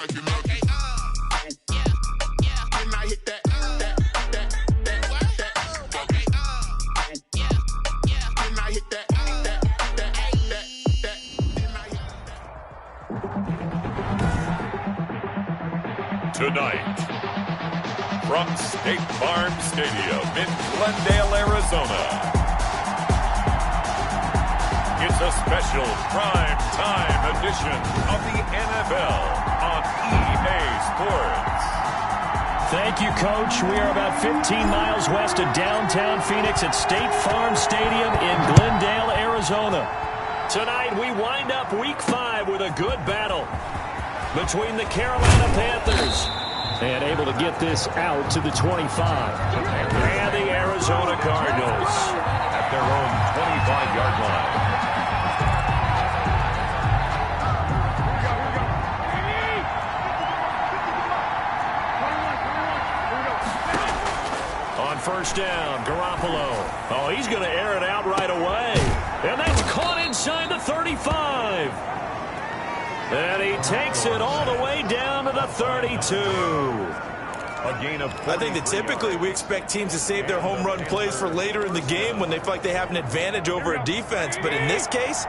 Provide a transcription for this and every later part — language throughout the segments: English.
Tonight, from State Farm Stadium in Glendale, Arizona, it's a special prime time edition of the NFL on EA Sports. Thank you, Coach. We are about 15 miles west of downtown Phoenix at State Farm Stadium in Glendale, Arizona. Tonight, we wind up Week 5 with a good battle between the Carolina Panthers and able to get this out to the 25. And the Arizona Cardinals at their own 25-yard line. On first down, Garoppolo. Oh, he's going to air it out right away. And that's caught inside the 35. And he takes it all the way down to the 32. A gain of 40. I think that typically we expect teams to save their home run plays for later in the game when they feel like they have an advantage over a defense. But in this case,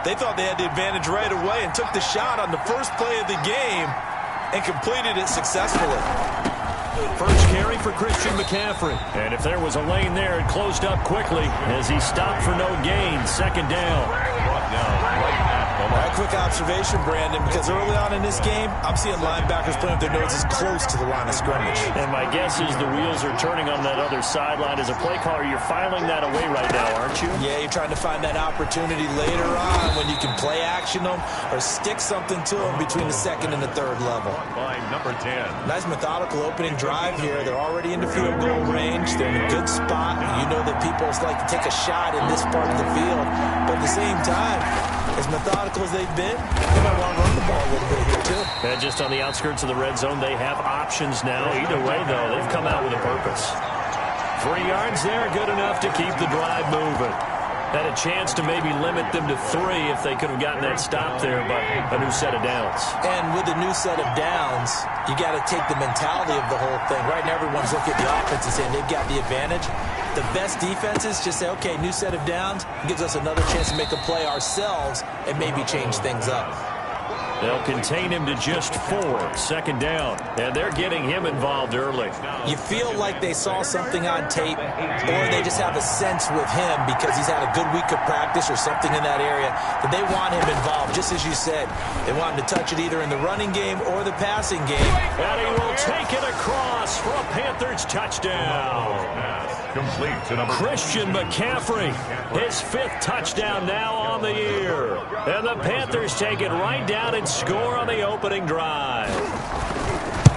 they thought they had the advantage right away and took the shot on the first play of the game and completed it successfully. First carry for Christian McCaffrey. And if there was a lane there, it closed up quickly as he stopped for no gain. Second down. Brought down right at the line. A quick observation, Brandon, because early on in this game, I'm seeing linebackers playing with their noses close to the line of scrimmage. And my guess is the wheels are turning on that other sideline. As a play caller, you're filing that away right now, aren't you? Yeah, you're trying to find that opportunity later on when you can play action them or stick something to them between the second and the third level. By number 10. Nice methodical opening drive here. They're already into field goal range. They're in a good spot. You know that people like to take a shot in this part of the field. But at the same time, as methodical as they've been, they might want to run the ball a little bit here, too. And just on the outskirts of the red zone, they have options now. Either way, though, they've come out with a purpose. 3 yards there, good enough to keep the drive moving. Had a chance to maybe limit them to 3 if they could have gotten that stop there, but a new set of downs. And with a new set of downs, you got to take the mentality of the whole thing. Right now, everyone's looking at the offense and saying they've got the advantage. The best defenses just say, okay, new set of downs gives us another chance to make a play ourselves and maybe change things up. They'll contain him to just 4. Second down. And they're getting him involved early. You feel like they saw something on tape, or they just have a sense with him because he's had a good week of practice or something in that area that they want him involved. Just as you said, they want him to touch it either in the running game or the passing game. And he will take it across for a Panthers touchdown. Complete to number Christian McCaffrey, his 5th touchdown now on the year. And the Panthers take it right down and score on the opening drive.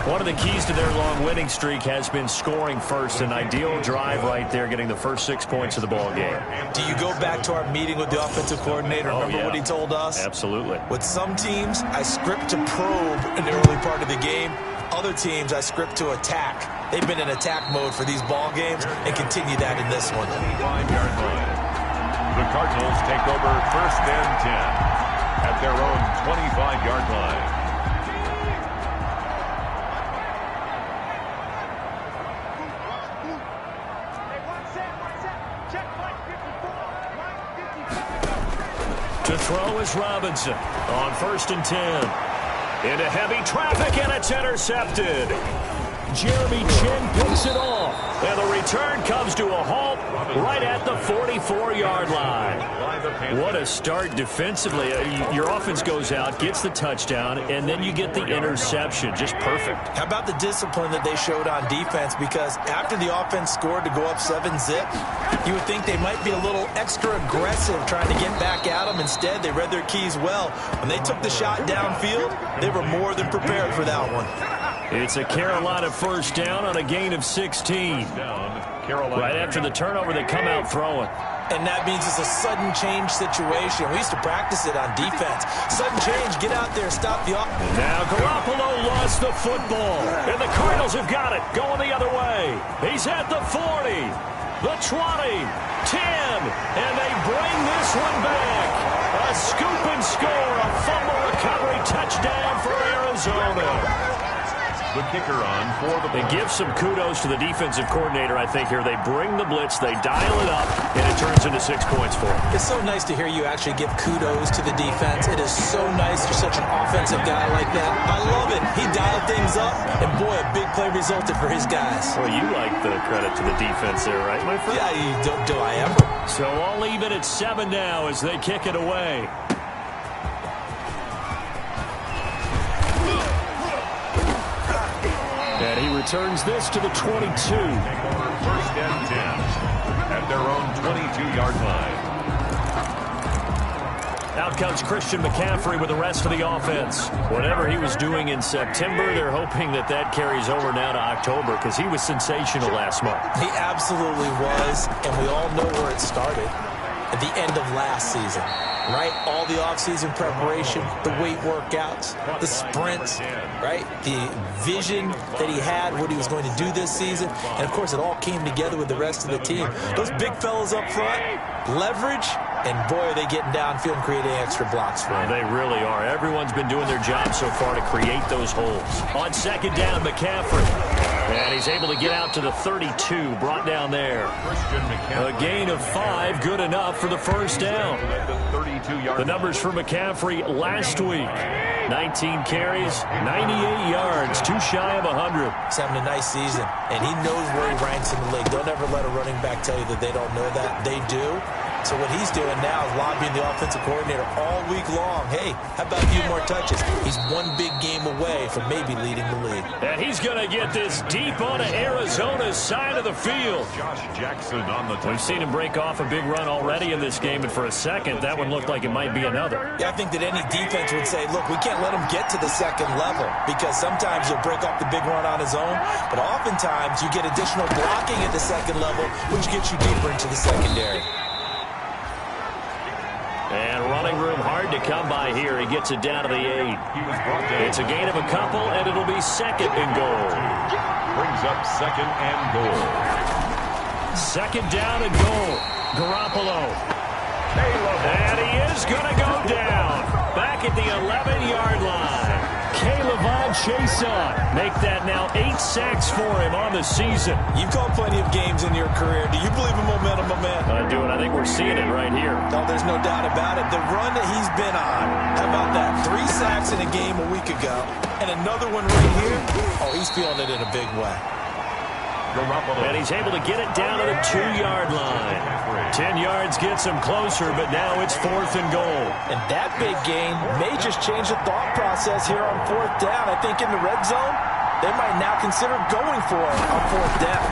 One of the keys to their long winning streak has been scoring first. An ideal drive right there, getting the first 6 points of the ball game. Do you go back to our meeting with the offensive coordinator? Remember what he told us? Absolutely. With some teams, I script to probe in the early part of the game. Other teams, I script to attack. They've been in attack mode for these ball games and continue that in this one. 5-yard line. The Cardinals take over first and 10 at their own 25-yard line. To throw is Robinson on first and 10. Into heavy traffic, and it's intercepted. Jeremy Chin picks it off, and the return comes to a halt right at the 44-yard line. What a start defensively. Your offense goes out, gets the touchdown, and then you get the interception. Just perfect. How about the discipline that they showed on defense? Because after the offense scored to go up 7-zip, you would think they might be a little extra aggressive trying to get back at them. Instead, they read their keys well. When they took the shot downfield, they were more than prepared for that one. It's a Carolina first down on a gain of 16. Right after the turnover, they come out throwing. And that means it's a sudden change situation. We used to practice it on defense. Sudden change, get out there, stop the offense. Now Garoppolo lost the football. And the Cardinals have got it, going the other way. He's at the 40, the 20, 10, and they bring this one back. A a scoop and score. A fumble recovery touchdown for Arizona. The kicker on for the They give some kudos to the defensive coordinator, I think, here. They bring the blitz, they dial it up, and it turns into 6 points for them. It's so nice to hear you actually give kudos to the defense. It is so nice you're such an offensive guy like that. I love it. He dialed things up, and boy, a big play resulted for his guys. Well, you like the credit to the defense there, right, my friend? Yeah, do I ever? So all even at 7 now as they kick it away. And he returns this to the 22. First and 10 at their own 22-yard line. Out comes Christian McCaffrey with the rest of the offense. Whatever he was doing in September, they're hoping that that carries over now to October because he was sensational last month. He absolutely was, and we all know where it started. At the end of last season, right? All the offseason preparation, the weight workouts, the sprints, right? The vision that he had, what he was going to do this season. And, of course, it all came together with the rest of the team. Those big fellas up front, leverage, and, boy, are they getting downfield and creating extra blocks for him. They really are. Everyone's been doing their job so far to create those holes. On second down, McCaffrey. And he's able to get out to the 32, brought down there. A gain of 5, good enough for the first down. The numbers for McCaffrey last week. 19 carries, 98 yards, too shy of 100. He's having a nice season, and he knows where he ranks in the league. Don't ever let a running back tell you that they don't know that. They do. So what he's doing now is lobbying the offensive coordinator all week long. Hey, how about a few more touches? He's one big game away from maybe leading the league. And he's going to get this deep onto Arizona's side of the field. Josh Jackson on the touchdown. We've seen him break off a big run already in this game, and for a second, that one looked like it might be another. Yeah, I think that any defense would say, look, we can't let him get to the second level because sometimes he'll break off the big run on his own, but oftentimes you get additional blocking at the second level, which gets you deeper into the secondary. And running room hard to come by here. He gets it down to the 8. It's a gain of a couple, and it'll be second and goal. Brings up second and goal. Second down and goal. Garoppolo. And he is going to go down. Back at the 11-yard line. K'Lavon Chaisson. Make that now 8 sacks for him on the season. You've called plenty of games in your career. Do you believe in momentum, my man? I do, and I think we're seeing it right here. No, there's no doubt about it. The run that he's been on, how about that? 3 sacks in a game a week ago, and another one right here. Oh, he's feeling it in a big way. And he's able to get it down to the 2-yard line. 10 yards gets him closer, but now it's 4th and goal. And that big gain may just change the thought process here on 4th down. I think in the red zone, they might now consider going for it on 4th down.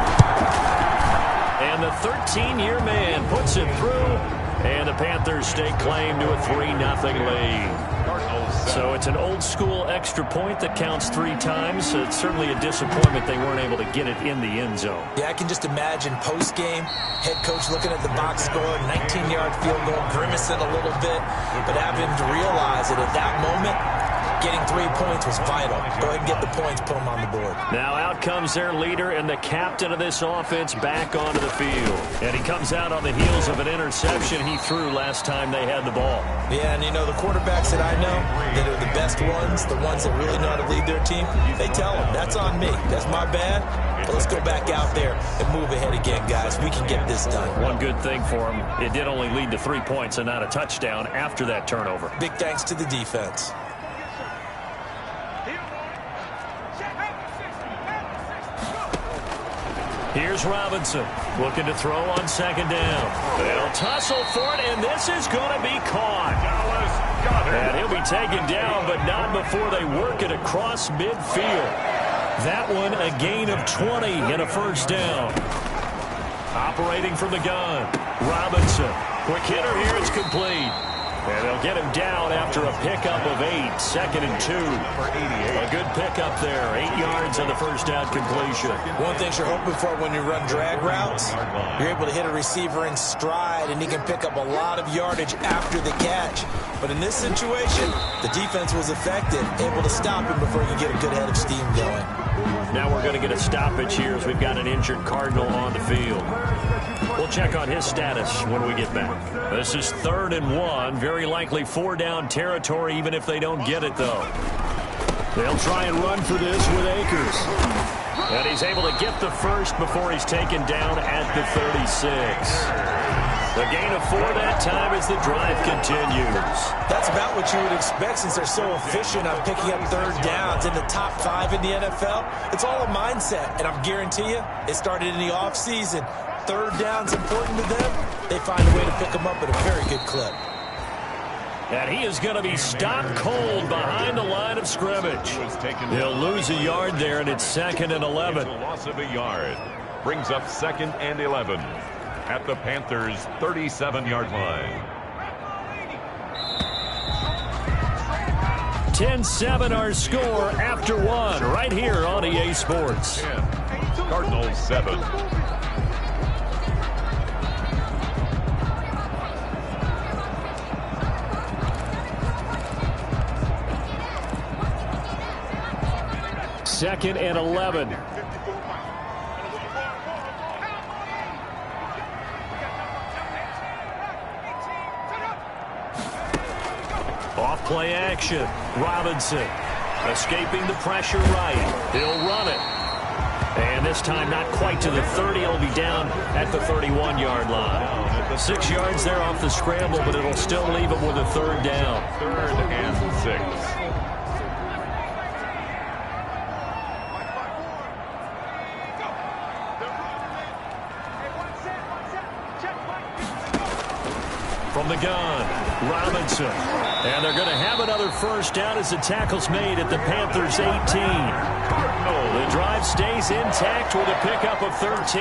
And the 13-year man puts it through, and the Panthers stake claim to a 3-0 lead. So it's an old-school extra point that counts 3 times. So it's certainly a disappointment they weren't able to get it in the end zone. Yeah, I can just imagine post-game, head coach looking at the box score, 19-yard field goal, grimacing a little bit, but having to realize that at that moment, getting 3 points was vital. Go ahead and get the points, put them on the board. Now out comes their leader and the captain of this offense back onto the field. And he comes out on the heels of an interception he threw last time they had the ball. Yeah, and you know, the quarterbacks that I know that are the best ones, the ones that really know how to lead their team, they tell them, that's on me. That's my bad. But let's go back out there and move ahead again, guys. We can get this done. One good thing for him, it did only lead to 3 points and not a touchdown after that turnover. Big thanks to the defense. Here's Robinson looking to throw on second down. They'll tussle for it, and this is going to be caught. And he'll be taken down, but not before they work it across midfield. That one a gain of 20 and a first down. Operating from the gun, Robinson. Quick hitter here, it's complete. And they'll get him down after a pickup of 8, 2nd and 2. A good pickup there, 8 yards on the first down completion. One thing you're hoping for when you run drag routes, you're able to hit a receiver in stride, and he can pick up a lot of yardage after the catch. But in this situation, the defense was effective, able to stop him before he could get a good head of steam going. Now we're going to get a stoppage here as we've got an injured Cardinal on the field. We'll check on his status when we get back. This is 3rd and 1. Very likely 4-down territory, even if they don't get it, though. They'll try and run for this with Akers. And he's able to get the first before he's taken down at the 36. The gain of 4 that time as the drive continues. That's about what you would expect since they're so efficient on picking up 3rd downs in the top 5 in the NFL. It's all a mindset, and I guarantee you, it started in the offseason. 3rd down's important to them. They find a way to pick them up at a very good clip. And he is going to be stopped cold behind the line of scrimmage. He'll lose a yard there, and it's 2nd and 11. A loss of a yard brings up 2nd and 11 at the Panthers' 37-yard line. 10-7 our score after 1 right here on EA Sports. 10, Cardinals 7. Second and 11. Off play action. Robinson escaping the pressure right. He'll run it. And this time not quite to the 30. He'll be down at the 31-yard line. 6 yards there off the scramble, but it'll still leave him with a 3rd down. 3rd and 6. From the gun, Robinson. And they're going to have another 1st down as the tackle's made at the Panthers' 18. The drive stays intact with a pickup of 13.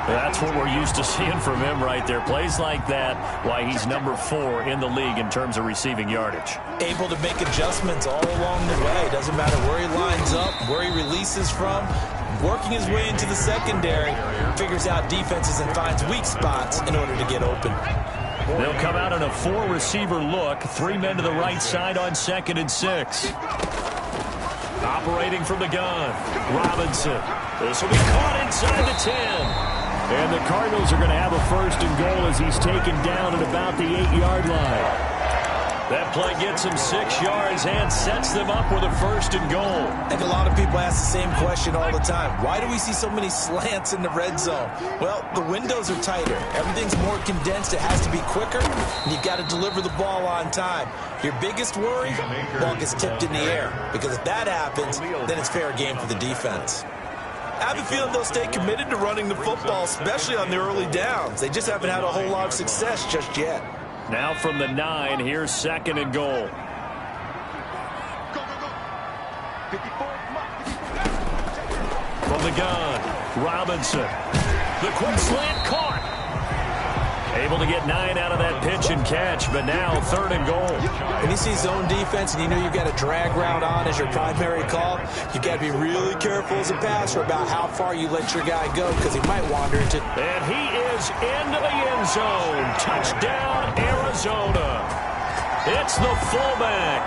That's what we're used to seeing from him right there. Plays like that, why he's number 4 in the league in terms of receiving yardage. Able to make adjustments all along the way. Doesn't matter where he lines up, where he releases from. Working his way into the secondary, figures out defenses and finds weak spots in order to get open. They'll come out in a 4-receiver look. 3 men to the right side on 2nd and 6. Operating from the gun, Robinson. This will be caught inside the 10. And the Cardinals are going to have a 1st and goal as he's taken down at about the 8-yard line. That play gets him 6 yards and sets them up with a 1st and goal. I think a lot of people ask the same question all the time. Why do we see so many slants in the red zone? Well, the windows are tighter. Everything's more condensed. It has to be quicker, and you've got to deliver the ball on time. Your biggest worry, ball gets tipped in the air. Because if that happens, then it's fair game for the defense. I have a feeling they'll stay committed to running the football, especially on the early downs. They just haven't had a whole lot of success just yet. Now from the 9, here's 2nd and goal. From the gun, Robinson. The quick slant caught. Able to get 9 out of that pitch and catch, but now 3rd and goal. When you see zone defense and you know you've got a drag route on as your primary call, you've got to be really careful as a passer about how far you let your guy go because he might wander into... And he is into the end zone. Touchdown, Arizona. It's the fullback.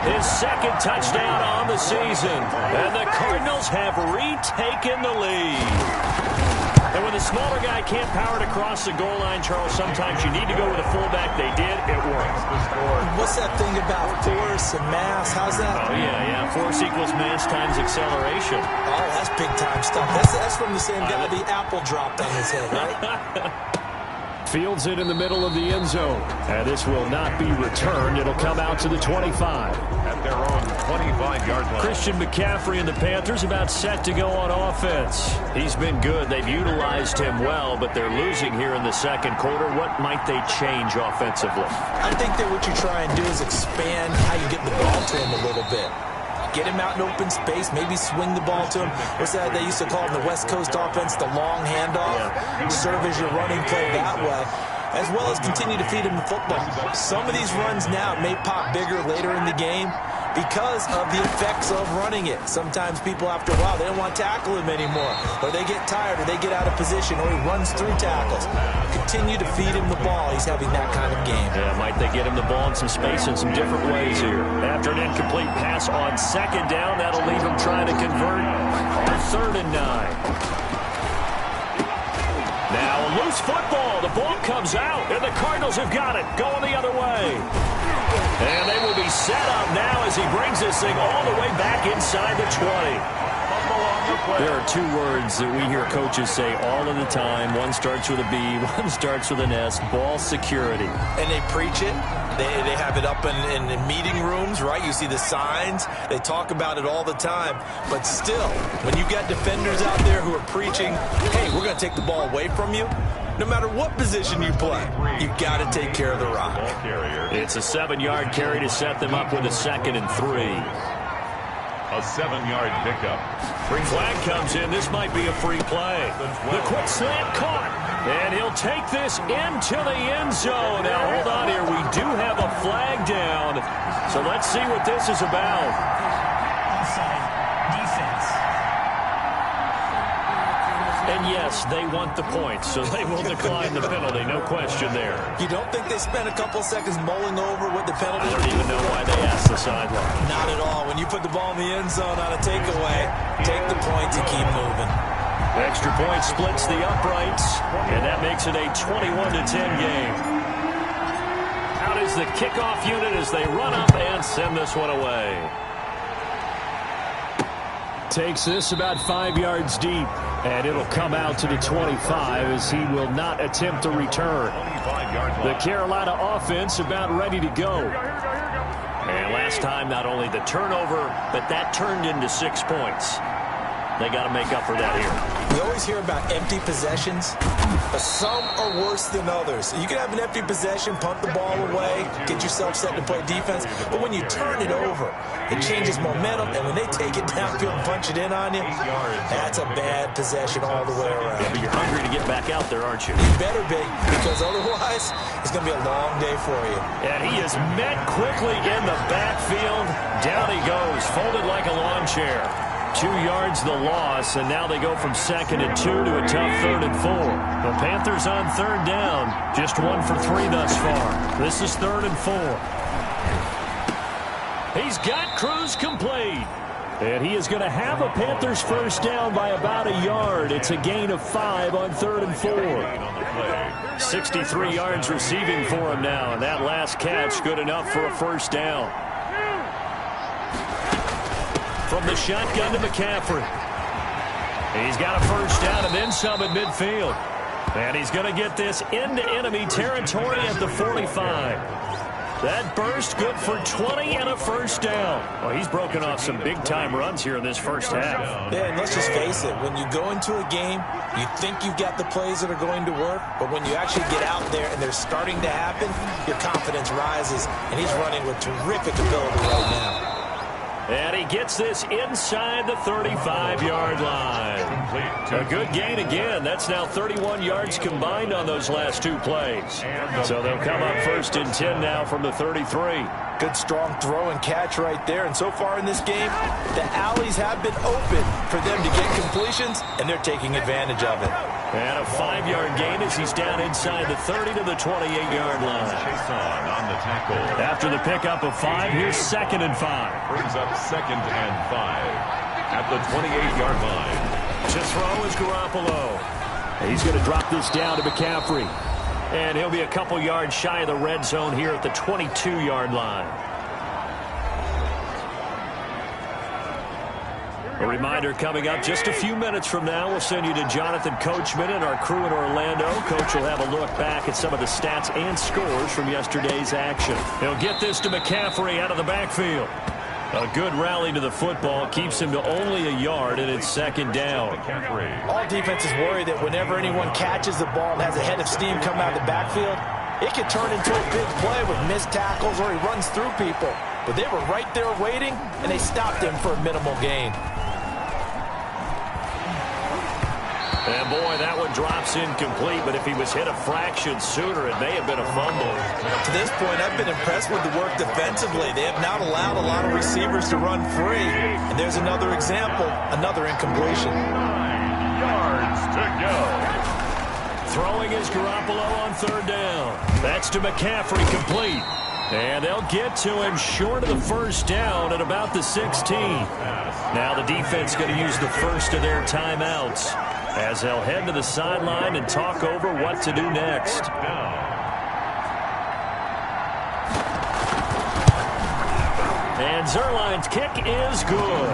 His 2nd touchdown on the season. And the Cardinals have retaken the lead. And when the smaller guy can't power it across the goal line, Charles, sometimes you need to go with a fullback. They did. It worked. What's that thing about force and mass? How's that? Oh, yeah. Force equals mass times acceleration. Oh, that's big-time stuff. That's from the same guy the apple dropped on his head, right? Fields it in the middle of the end zone. And this will not be returned. It'll come out to the 25. At their own 25-yard line. Christian McCaffrey and the Panthers about set to go on offense. He's been good. They've utilized him well, but they're losing here in the 2nd quarter. What might they change offensively? I think that what you try and do is expand how you get the ball to him a little bit. Get him out in open space, maybe swing the ball to him. What's that they used to call in the West Coast offense, the long handoff? Yeah. Serve as your running play that way, as well as continue to feed him the football. Some of these runs now may pop bigger later in the game because of the effects of running it. Sometimes people, after a while, they don't want to tackle him anymore, or they get tired, or they get out of position, or he runs through tackles. Continue to feed him the ball. He's having that kind of game. Yeah, might they get him the ball in some space in some different ways here. After an incomplete pass on 2nd down, that'll leave him trying to convert. 3rd and 9. Now a loose football. The ball comes out, and the Cardinals have got it. Going the other way. And they will be set up now as he brings this thing all the way back inside the 20. There are two words that we hear coaches say all of the time. One starts with a B, one starts with an S, ball security. And they preach it. They have it up in meeting rooms, right? You see the signs. They talk about it all the time. But still, when you got defenders out there who are preaching, hey, we're going to take the ball away from you, no matter what position you play, you've got to take care of the rock. It's a 7-yard carry to set them up with a 2nd and 3. A 7-yard pickup. Free flag comes in. This might be a free play. The quick slant caught. And he'll take this into the end zone. Now, hold on here. We do have a flag down. So let's see what this is about. Offside defense. And yes, they want the points, so they will decline the penalty. No question there. You don't think they spent a couple seconds mulling over what the penalty? I don't even know why they asked the sideline. Not at all. When you put the ball in the end zone on a takeaway, take the points and keep moving. Extra point splits the uprights, and that makes it a 21-10 game. Out is the kickoff unit as they run up and send this one away. Takes this about 5 yards deep, and it'll come out to the 25 as he will not attempt to return. The Carolina offense about ready to go. And last time, not only the turnover, but that turned into 6 points. They got to make up for that here. We always hear about empty possessions, but some are worse than others. You can have an empty possession, punt the ball away, get yourself set to play defense, but when you turn it over, it changes momentum, and when they take it downfield and punch it in on you, that's a bad possession all the way around. Yeah, but you're hungry to get back out there, aren't you? You better be, because otherwise, it's going to be a long day for you. And he is met quickly in the backfield. Down he goes, folded like a lawn chair. 2 yards the loss, and now they go from 2nd and 2 to a tough 3rd and 4. The Panthers on 3rd down, just 1 for 3 thus far. This is 3rd and 4. He's got Cruz complete. And he is going to have a Panthers first down by about a yard. It's a gain of 5 on 3rd and 4. 63 yards receiving for him now, and that last catch good enough for a first down. From the shotgun to McCaffrey. He's got a first down and then some at midfield. And he's going to get this into enemy territory at the 45. That burst good for 20 and a first down. Well, he's broken off some big-time runs here in this first half. Yeah, and let's just face it. When you go into a game, you think you've got the plays that are going to work, but when you actually get out there and they're starting to happen, your confidence rises, and he's running with terrific ability right now. And he gets this inside the 35-yard line. A good gain again. That's now 31 yards combined on those last 2 plays. So they'll come up 1st and 10 now from the 33. Good strong throw and catch right there. And so far in this game, the alleys have been open for them to get completions, and they're taking advantage of it. And a 5-yard gain as he's down inside the 30 to the 28-yard line. On the tackle. After the pickup of 5, here's 2nd and 5. Brings up 2nd and 5 at the 28-yard line. To throw is Garoppolo. He's going to drop this down to McCaffrey. And he'll be a couple yards shy of the red zone here at the 22-yard line. A reminder coming up just a few minutes from now. We'll send you to Jonathan Coachman and our crew in Orlando. Coach will have a look back at some of the stats and scores from yesterday's action. He'll get this to McCaffrey out of the backfield. A good rally to the football keeps him to only a yard, and it's 2nd down. All defenses worry that whenever anyone catches the ball and has a head of steam come out of the backfield, it could turn into a big play with missed tackles or he runs through people. But they were right there waiting, and they stopped him for a minimal gain. And boy, that one drops incomplete, but if he was hit a fraction sooner, it may have been a fumble. To this point, I've been impressed with the work defensively. They have not allowed a lot of receivers to run free. And there's another example, another incompletion. 9 yards to go. Throwing is Garoppolo on 3rd down. That's to McCaffrey, complete. And they'll get to him short of the first down at about the 16. Now the defense going to use the first of their timeouts as they'll head to the sideline and talk over what to do next. And Zerline's kick is good.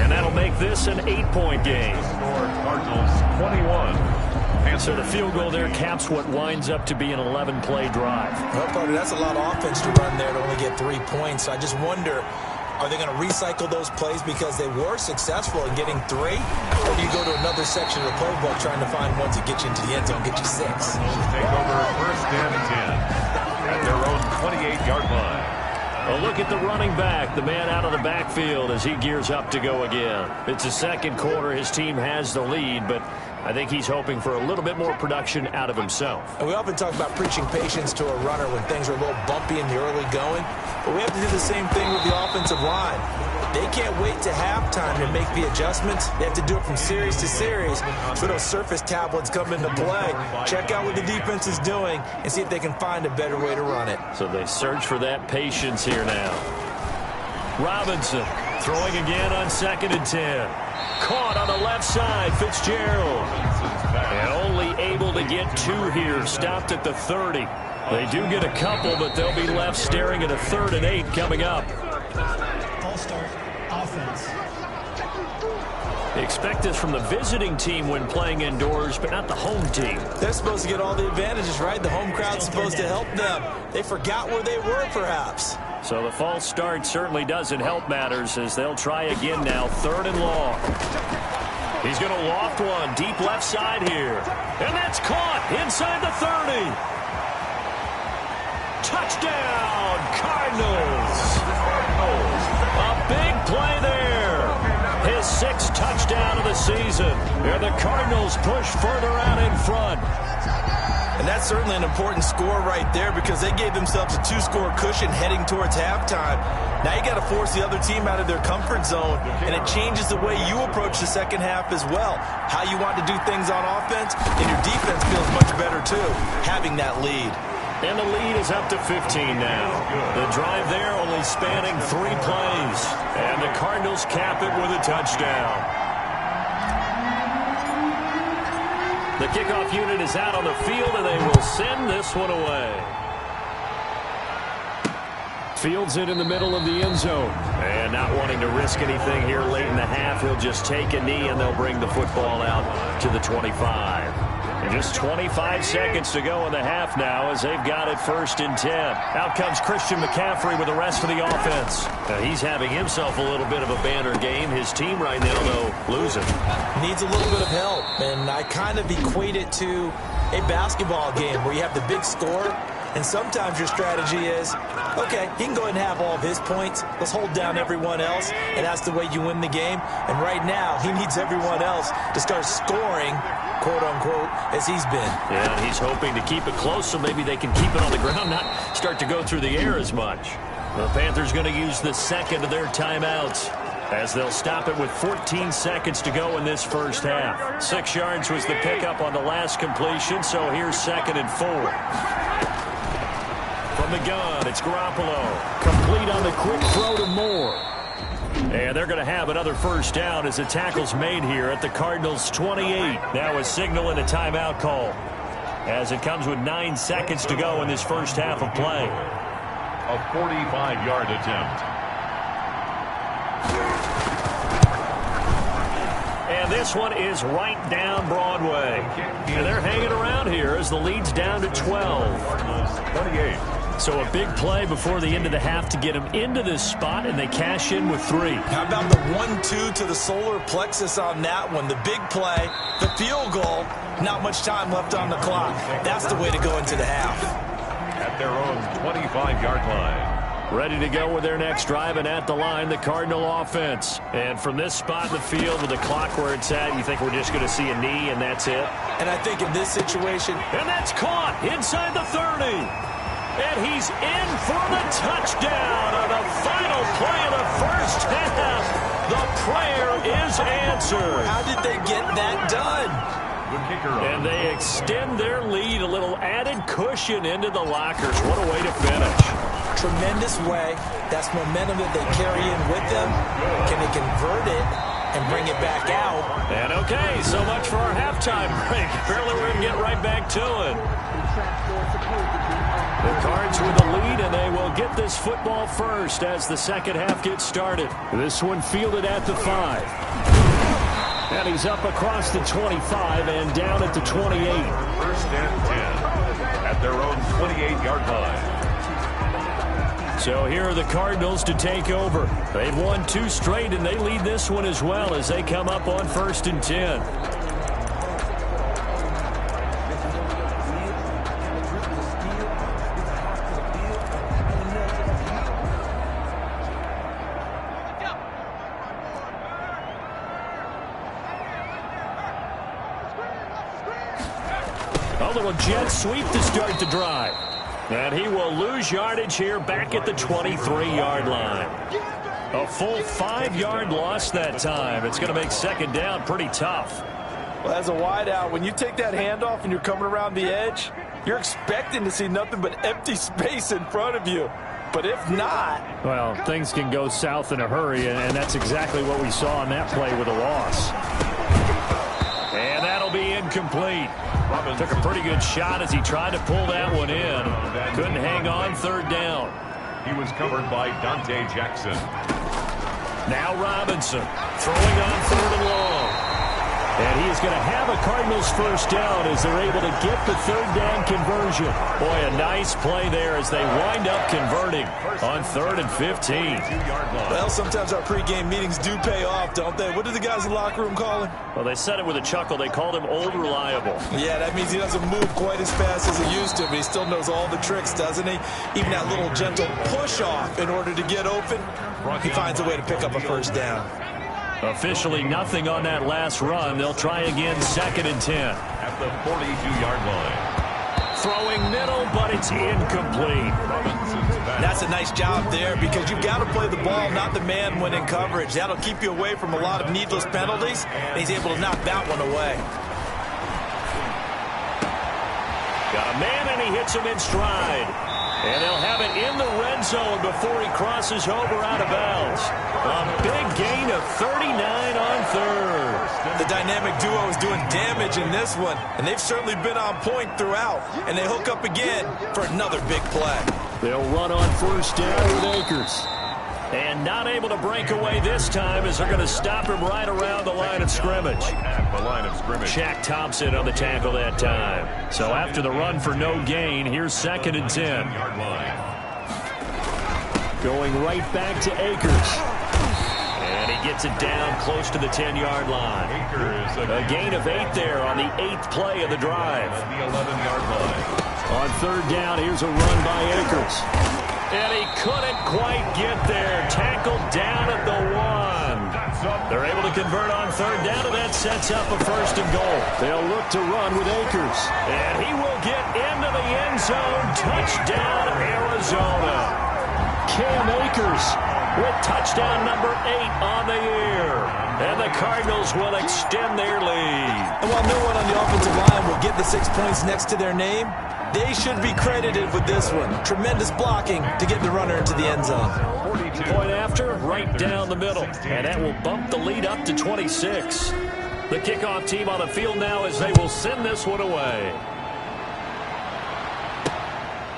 And that'll make this an 8-point game. Cardinals 21. So the field goal there caps what winds up to be an 11-play drive. Well, partner, that's a lot of offense to run there to only get 3 points. I just wonder, are they going to recycle those plays because they were successful in getting 3? Or do you go to another section of the playbook trying to find ones that get you into the end zone, get you 6? Take over first and 10 at their own 28-yard line. Well, look at the running back, the man out of the backfield as he gears up to go again. It's the second quarter. His team has the lead, but I think he's hoping for a little bit more production out of himself. And we often talk about preaching patience to a runner when things are a little bumpy in the early going, but we have to do the same thing with the offensive line. They can't wait to halftime to make the adjustments. They have to do it from series to series. So those surface tablets come into play. Check out what the defense is doing and see if they can find a better way to run it. So they search for that patience here now. Robinson throwing again on 2nd and 10. Caught on the left side, Fitzgerald. And only able to get 2 here, stopped at the 30. They do get a couple, but they'll be left staring at a 3rd and 8 coming up. All-start offense. They expect this from the visiting team when playing indoors, but not the home team. They're supposed to get all the advantages, right? The home crowd's supposed to help them. They forgot where they were, perhaps. So the false start certainly doesn't help matters as they'll try again now, 3rd and long. He's going to loft one deep left side here. And that's caught inside the 30. Touchdown, Cardinals. A big play there. His 6th touchdown of the season. And the Cardinals push further out in front. And that's certainly an important score right there because they gave themselves a 2-score cushion heading towards halftime. Now you got to force the other team out of their comfort zone, and it changes the way you approach the second half as well. How you want to do things on offense, and your defense feels much better too, having that lead. And the lead is up to 15 now. The drive there only spanning 3 plays. And the Cardinals cap it with a touchdown. The kickoff unit is out on the field, and they will send this one away. Fields it in the middle of the end zone. And not wanting to risk anything here late in the half, he'll just take a knee, and they'll bring the football out to the 25. And just 25 seconds to go in the half now as they've got it 1st and 10. Out comes Christian McCaffrey with the rest of the offense. Now he's having himself a little bit of a banner game. His team right now, though, losing. Needs a little bit of help, and I kind of equate it to a basketball game where you have the big score, and sometimes your strategy is, okay, he can go ahead and have all of his points. Let's hold down everyone else, and that's the way you win the game. And right now, he needs everyone else to start scoring, quote-unquote, as he's been. Yeah, and he's hoping to keep it close so maybe they can keep it on the ground, not start to go through the air as much. The Panthers going to use the 2nd of their timeouts as they'll stop it with 14 seconds to go in this first half. 6 yards was the pickup on the last completion, so here's 2nd and 4. From the gun, it's Garoppolo. Complete on the quick throw to Moore. And they're going to have another first down as the tackle's made here at the Cardinals' 28. Now a signal and a timeout call as it comes with 9 seconds to go in this first half of play. A 45-yard attempt. And this one is right down Broadway. And they're hanging around here as the lead's down to 12. 28. So a big play before the end of the half to get them into this spot, and they cash in with 3. How about the 1-2 to the solar plexus on that one? The big play, the field goal, not much time left on the clock. That's the way to go into the half. At their own 25-yard line. Ready to go with their next drive, and at the line, the Cardinal offense. And from this spot in the field with the clock where it's at, you think we're just going to see a knee and that's it? And I think in this situation... And that's caught inside the 30. And he's in for the touchdown on the final play of the first half. The prayer is answered. How did they get that done? The kicker. And they extend their lead, a little added cushion into the lockers. What a way to finish. tremendous way. That's momentum that they carry in with them. Can they convert it and bring it back out? And okay, so much for our halftime break. Apparently we're going to get right back to it. The Cards with the lead, and they will get this football first as the second half gets started. This one fielded at the 5. And he's up across the 25 and down at the 28. First and 10 at their own 28-yard line. So here are the Cardinals to take over. They've won 2 straight, and they lead this one as well as they come up on first and 10. A little jet sweep to start the drive. And he will lose yardage here back at the 23-yard line. A full 5-yard loss that time. It's going to make second down pretty tough. Well, as a wideout, when you take that handoff and you're coming around the edge, you're expecting to see nothing but empty space in front of you. But if not... Well, things can go south in a hurry, and that's exactly what we saw on that play with a loss. And that'll be incomplete. Took a pretty good shot as he tried to pull that one in. Couldn't hang on third down. He was covered by Dante Jackson. Now Robinson throwing on third and long. And he is going to have a Cardinals first down as they're able to get the third down conversion. Boy, a nice play there as they wind up converting on 3rd and 15. Well, sometimes our pregame meetings do pay off, don't they? What do the guys in the locker room call him? Well, they said it with a chuckle. They called him Old Reliable. Yeah, that means he doesn't move quite as fast as he used to, but he still knows all the tricks, doesn't he? Even that little gentle push-off in order to get open, he finds a way to pick up a first down. Officially nothing on that last run. They'll try again 2nd and 10. At the 42-yard line. Throwing middle, but it's incomplete. That's a nice job there because you've got to play the ball, not the man when in coverage. That'll keep you away from a lot of needless penalties, and he's able to knock that one away. Got a man, and he hits him in stride. And they'll have it in the red zone before he crosses over out of bounds. A big gain of 39 on 3rd. The dynamic duo is doing damage in this one, and they've certainly been on point throughout. And they hook up again for another big play. They'll run on first down with Akers. And not able to break away this time as they're going to stop him right around the line of scrimmage. At the line of scrimmage. Shaq Thompson on the tackle that time. So after the run for no gain, here's 2nd and 10. Going right back to Akers. And he gets it down close to the 10-yard line. A gain of 8 there on the 8th play of the drive. The 11-yard line. On third down, here's a run by Akers. And he couldn't quite get there. Tackled down at the 1. They're able to convert on third down, and that sets up a 1st and goal. They'll look to run with Akers. And he will get into the end zone. Touchdown, Arizona. Cam Akers with touchdown number 8 on the year. And the Cardinals will extend their lead. And while no one on the offensive line will get the 6 points next to their name, they should be credited with this one. Tremendous blocking to get the runner into the end zone. Point after, right down the middle. And that will bump the lead up to 26. The kickoff team on the field now as they will send this one away.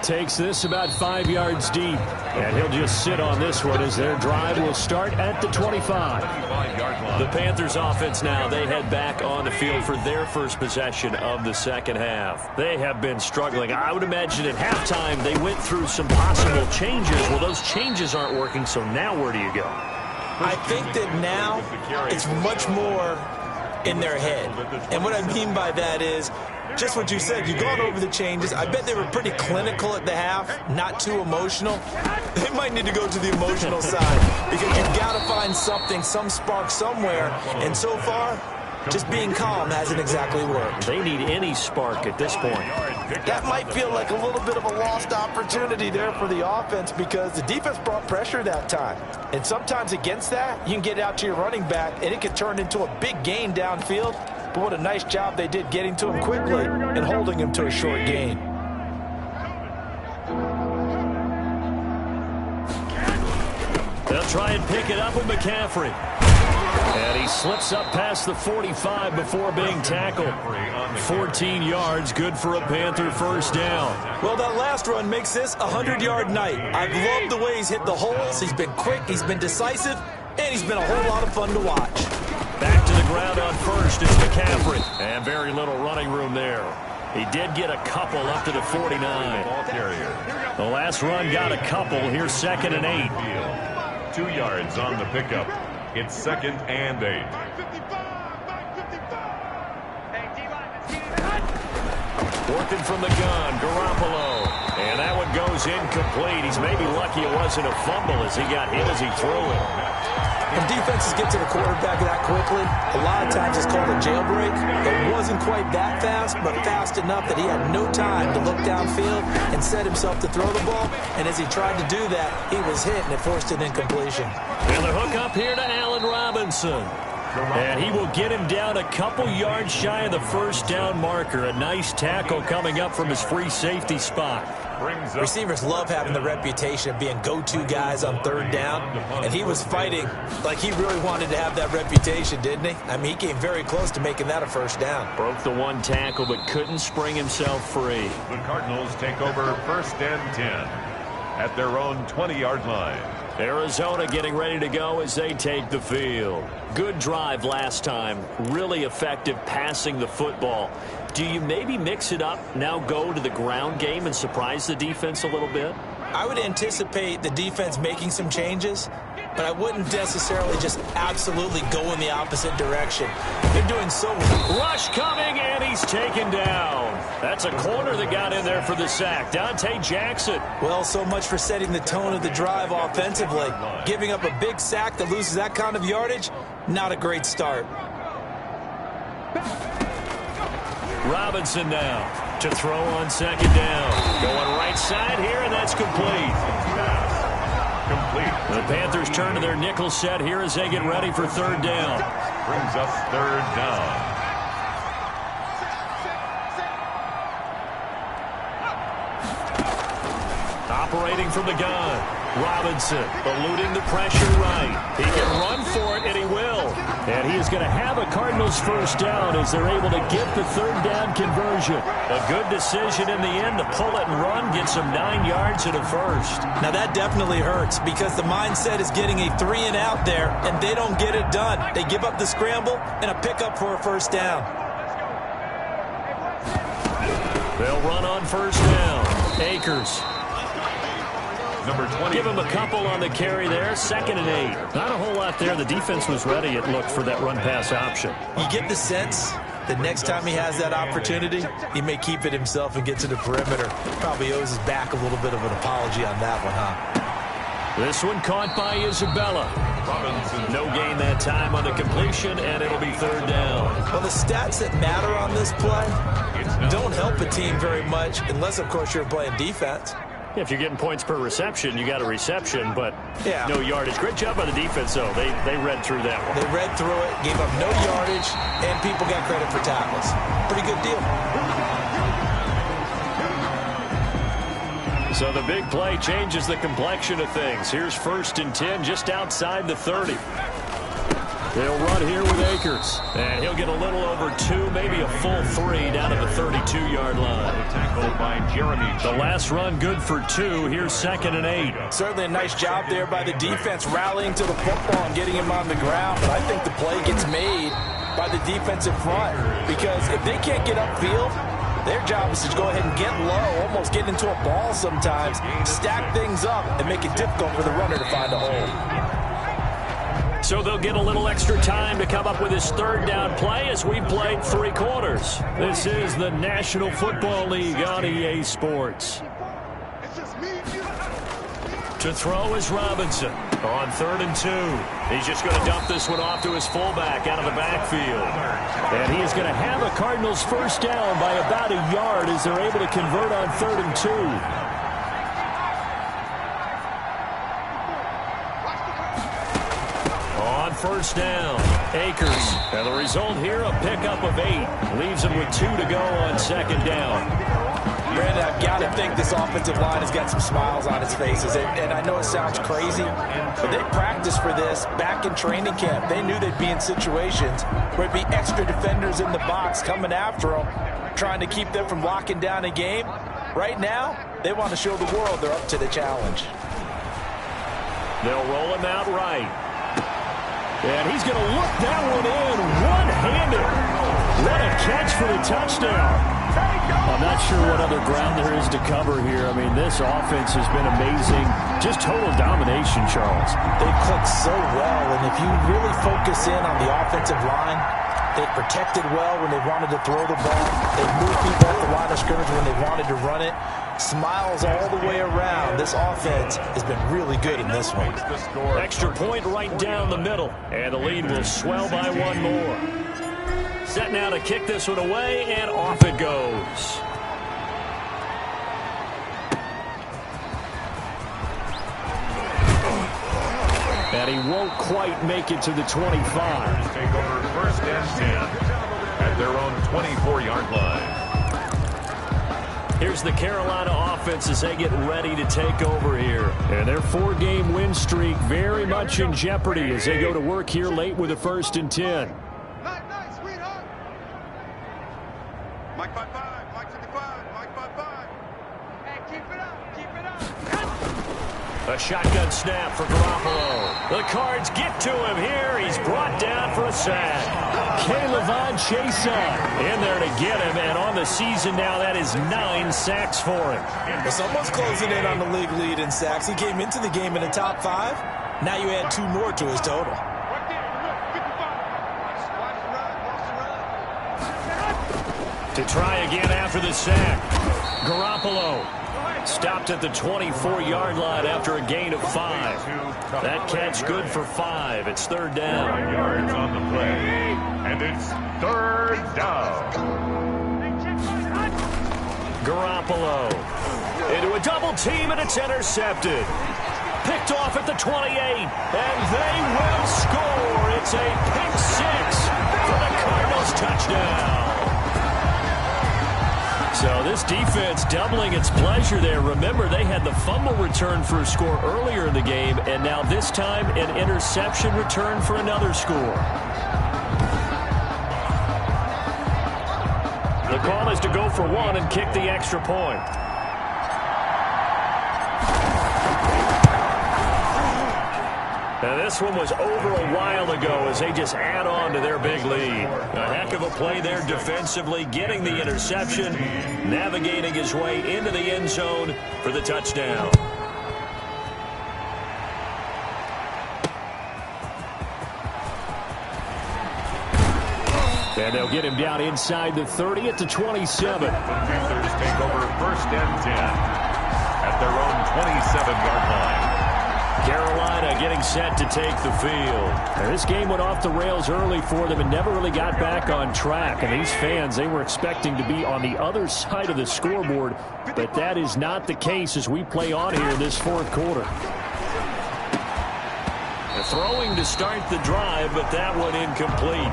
Takes this about 5 yards deep. And he'll just sit on this one as their drive will start at the 25. The Panthers offense now, they head back on the field for their first possession of the second half. They have been struggling. I would imagine at halftime they went through some possible changes. Well, those changes aren't working, so now where do you go? I think that now it's much more in their head. And what I mean by that is just what you said. You've gone over the changes. I bet they were pretty clinical at the half, not too emotional. They might need to go to the emotional side because you've got to find something, some spark somewhere. And so far, just being calm hasn't exactly worked. They need any spark at this point. That might feel like a little bit of a lost opportunity there for the offense because the defense brought pressure that time. And sometimes against that, you can get out to your running back, and it could turn into a big gain downfield. But what a nice job they did getting to him quickly and holding him to a short gain. try and pick it up with McCaffrey. And he slips up past the 45 before being tackled. 14 yards, good for a Panther first down. Well, that last run makes this a 100-yard night. I've loved the way he's hit the holes. He's been quick, he's been decisive, and he's been a whole lot of fun to watch. Back to the ground on first is McCaffrey. And very little running room there. He did get a couple up to the 49. The last run got a couple. Here's 2nd and 8. 2 yards on the pickup. It's 2nd and 8. Working from the gun, Garoppolo. And that one goes incomplete. He's maybe lucky it wasn't a fumble as he got hit as he threw it. When defenses get to the quarterback that quickly, a lot of times it's called a jailbreak. It wasn't quite that fast, but fast enough that he had no time to look downfield and set himself to throw the ball. And as he tried to do that, he was hit, and it forced an incompletion. And the hook up here to Allen Robinson. And he will get him down a couple yards shy of the first down marker. A nice tackle coming up from his free safety spot. Receivers love having the reputation of being go-to guys on 3rd down, and he was fighting like he really wanted to have that reputation, didn't he? I mean, he came very close to making that a first down. Broke the one tackle, but couldn't spring himself free. The Cardinals take over 1st and 10 at their own 20-yard line. Arizona getting ready to go as they take the field. Good drive last time. Really effective passing the football. Do you maybe mix it up, now go to the ground game and surprise the defense a little bit? I would anticipate the defense making some changes, but I wouldn't necessarily just absolutely go in the opposite direction. They're doing so well. Rush coming, and he's taken down. That's a corner that got in there for the sack. Dante Jackson. Well, so much for setting the tone of the drive offensively. Giving up a big sack that loses that kind of yardage, not a great start. Robinson now to throw on 2nd down. Going right side here, and that's complete. Complete. The Panthers turn to their nickel set here as they get ready for 3rd down. Brings us 3rd down. Operating from the gun. Robinson eluding the pressure right. He can run for it, and he will. And he is going to have a Cardinals first down as they're able to get the 3rd down conversion. A good decision in the end to pull it and run, get some 9 yards and a first. Now that definitely hurts because the mindset is getting a 3 and out there, and they don't get it done. They give up the scramble and a pickup for a first down. They'll run on 1st down. Akers. Number 20. Give him a couple on the carry there. 2nd and 8. Not a whole lot there. The defense was ready, it looked, for that run-pass option. You get the sense that next time he has that opportunity, he may keep it himself and get to the perimeter. Probably owes his back a little bit of an apology on that one, huh? This one caught by Isabella. Robinson. No gain that time on the completion, and it'll be 3rd down. Well, the stats that matter on this play don't help a team very much unless, of course, you're playing defense. If you're getting points per reception, you got a reception, but yeah, no yardage. Great job by the defense, though. They read through that one. They read through it, gave up no yardage, and people got credit for tackles. Pretty good deal. So the big play changes the complexion of things. Here's 1st and 10 just outside the 30. They'll run here with Akers. And he'll get a little over 2, maybe a full 3 down to the 32-yard line. Tackled by Jeremy. The last run good for 2. Here's 2nd and 8. Certainly a nice job there by the defense rallying to the football and getting him on the ground. But I think the play gets made by the defensive front because if they can't get upfield, their job is to go ahead and get low, almost get into a ball sometimes, stack things up, and make it difficult for the runner to find a hole. So they'll get a little extra time to come up with his 3rd down play as we played 3 quarters. This is the National Football League on EA Sports. To throw is Robinson on 3rd and 2. He's just going to dump this one off to his fullback out of the backfield. And he is going to have a Cardinals first down by about a yard as they're able to convert on 3rd and 2. First down, Akers. And the result here, a pickup of 8. Leaves him with 2 to go on 2nd down. Brandon, I've got to think this offensive line has got some smiles on its faces. And I know it sounds crazy, but they practiced for this back in training camp. They knew they'd be in situations where it'd be extra defenders in the box coming after them, trying to keep them from locking down a game. Right now, they want to show the world they're up to the challenge. They'll roll him out right. And he's going to look that one in one-handed. What a catch for the touchdown. I'm not sure what other ground there is to cover here. I mean, this offense has been amazing. Just total domination, Charles. They click so well, and if you really focus in on the offensive line, they've protected well when they wanted to throw the ball. They've moved people off the line of scrimmage when they wanted to run it. Smiles all the way around. This offense has been really good in this one. Extra point right down the middle, and the lead will swell by one more. Set now to kick this one away, and off it goes. And he won't quite make it to the 25. Take over first and 10 at their own 24-yard line. Here's the Carolina offense as they get ready to take over here. And their 4-game win streak very much in jeopardy as they go to work here late with a 1st and 10. Mike 5-5, Mike 55, Mike 5-5. Hey, keep it up. A shotgun snap for Garoppolo. The Cards get to him here. He's brought down for a sack. K'Lavon Chaisson in there to get him, and on the season now, that is 9 sacks for him. Well, someone's closing in on the league lead in sacks. He came into the game in the top 5. Now you add 2 more to his total. To try again after the sack. Garoppolo stopped at the 24-yard line after a gain of 5. That catch good for 5. It's 3rd down. 9 yards on the play, and it's 3rd down. Garoppolo into a double team, and it's intercepted. Picked off at the 28, and they will score. It's a pick 6 for the Cardinals touchdown. So this defense doubling its pleasure there. Remember, they had the fumble return for a score earlier in the game, and now this time an interception return for another score. The call is to go for 1 and kick the extra point. And this one was over a while ago as they just add on to their big lead. A heck of a play there defensively, getting the interception, navigating his way into the end zone for the touchdown. And they'll get him down inside the 30 at the 27. The Panthers take over 1st and 10 at their own 27-yard line. Carolina getting set to take the field. Now, this game went off the rails early for them and never really got back on track. And these fans, they were expecting to be on the other side of the scoreboard, but that is not the case as we play on here in this 4th quarter. Throwing to start the drive, but that one incomplete.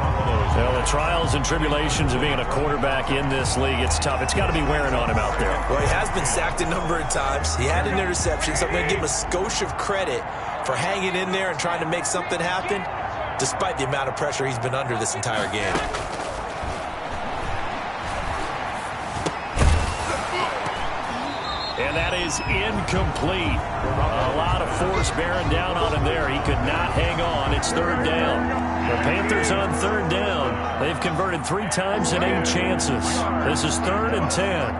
Well, the trials and tribulations of being a quarterback in this league, it's tough. It's got to be wearing on him out there. Well, he has been sacked a number of times. He had an interception, so I'm going to give him a skosh of credit for hanging in there and trying to make something happen, despite the amount of pressure he's been under this entire game. And that is incomplete. A lot of force bearing down on him there. He could not hang on. It's 3rd down. The Panthers on 3rd down. They've converted 3 times in 8 chances. This is 3rd and 10.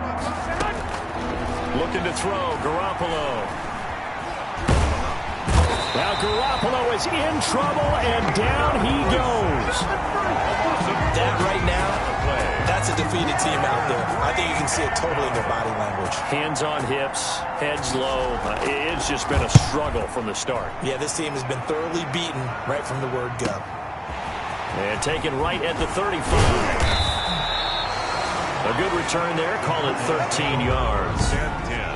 Looking to throw, Garoppolo. Now Garoppolo is in trouble, and down he goes. That right now, that's a defeated team out there. I think you can see it totally in their body language. Hands on hips, heads low. It's just been a struggle from the start. Yeah, this team has been thoroughly beaten right from the word go. And taken right at the 35. A good return there. Call it 13 yards. 10-10.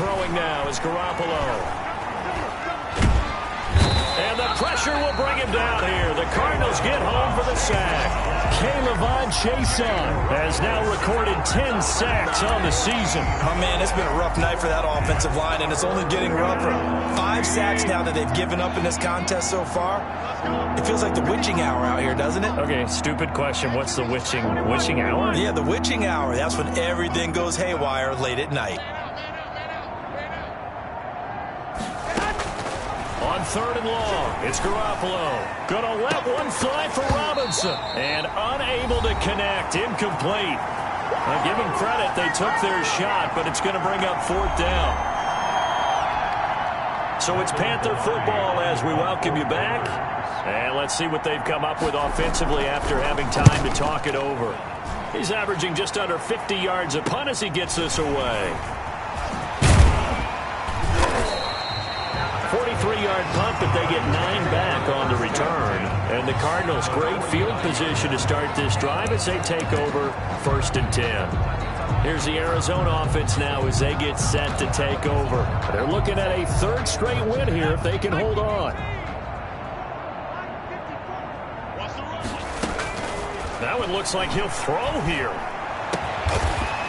throwing now is Garoppolo. And the pressure will bring him down here. The Cardinals get home for the sack. K'Lavon Chaisson has now recorded 10 sacks on the season. Oh, man, it's been a rough night for that offensive line, and it's only getting rougher. 5 sacks now that they've given up in this contest so far. It feels like the witching hour out here, doesn't it? Okay, stupid question. What's the witching hour? Yeah, the witching hour. That's when everything goes haywire late at night. On 3rd and long, it's Garoppolo. Gonna let one fly for Robinson. And unable to connect. Incomplete. Now give them credit. They took their shot, but it's going to bring up 4th down. So it's Panther football as we welcome you back. And let's see what they've come up with offensively after having time to talk it over. He's averaging just under 50 yards a punt as he gets this away. 43-yard punt, but they get 9 back on the return. And the Cardinals, great field position to start this drive as they take over 1st and 10. Here's the Arizona offense now as they get set to take over. They're looking at a 3rd straight win here if they can hold on. Now it looks like he'll throw here.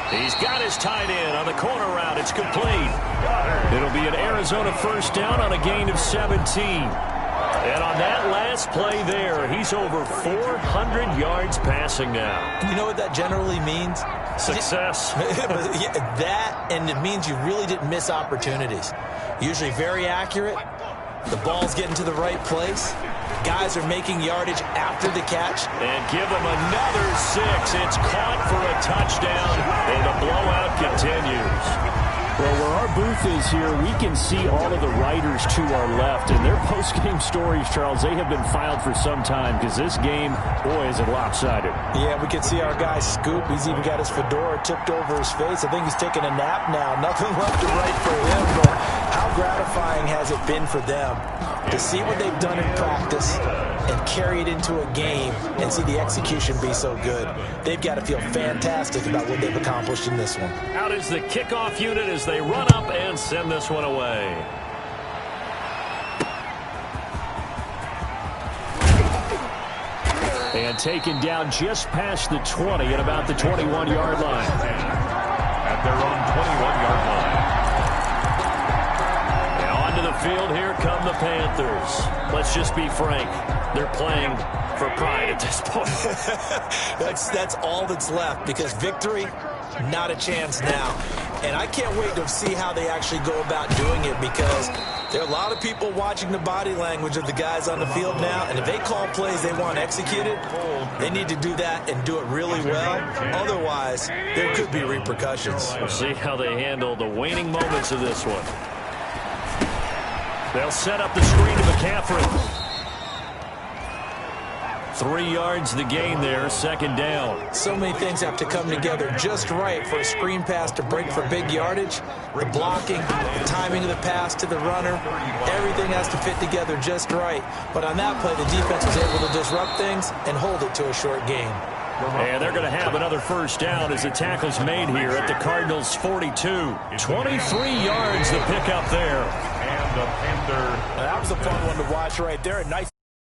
He's got his tight end on the corner route. It's complete. It'll be an Arizona 1st down on a gain of 17. And on that last play there, he's over 400 yards passing now. You know what that generally means? Success. Yeah, that, and it means you really didn't miss opportunities. Usually very accurate. The ball's getting to the right place. Guys are making yardage after the catch. And give them another 6. It's caught for a touchdown, and the blowout continues. Well, where our booth is here, we can see all of the writers to our left. And their post-game stories, Charles, they have been filed for some time because this game, boy, is it lopsided. Yeah, we can see our guy Scoop. He's even got his fedora tipped over his face. I think he's taking a nap now. Nothing left to write for him, but how gratifying has it been for them to see what they've done in practice and carry it into a game and see the execution be so good. They've got to feel fantastic about what they've accomplished in this one. Out is the kickoff unit as they run up and send this one away. And taken down just past the 20 at about the 21-yard line. At their own 21-yard line. Now onto the field, here come the Panthers. Let's just be frank. They're playing for pride at this point. That's all that's left because victory, not a chance now. And I can't wait to see how they actually go about doing it because there are a lot of people watching the body language of the guys on the field now. And if they call plays they want executed, they need to do that and do it really well. Otherwise, there could be repercussions. We'll see how they handle the waning moments of this one. They'll set up the screen to McCaffrey. 3 yards the gain there, 2nd down. So many things have to come together just right for a screen pass to break for big yardage. The blocking, the timing of the pass to the runner, everything has to fit together just right. But on that play, the defense was able to disrupt things and hold it to a short gain. And they're going to have another 1st down as the tackle's made here at the Cardinals' 42. 23 yards the pickup there. And the Panther. That was a fun one to watch right there. A nice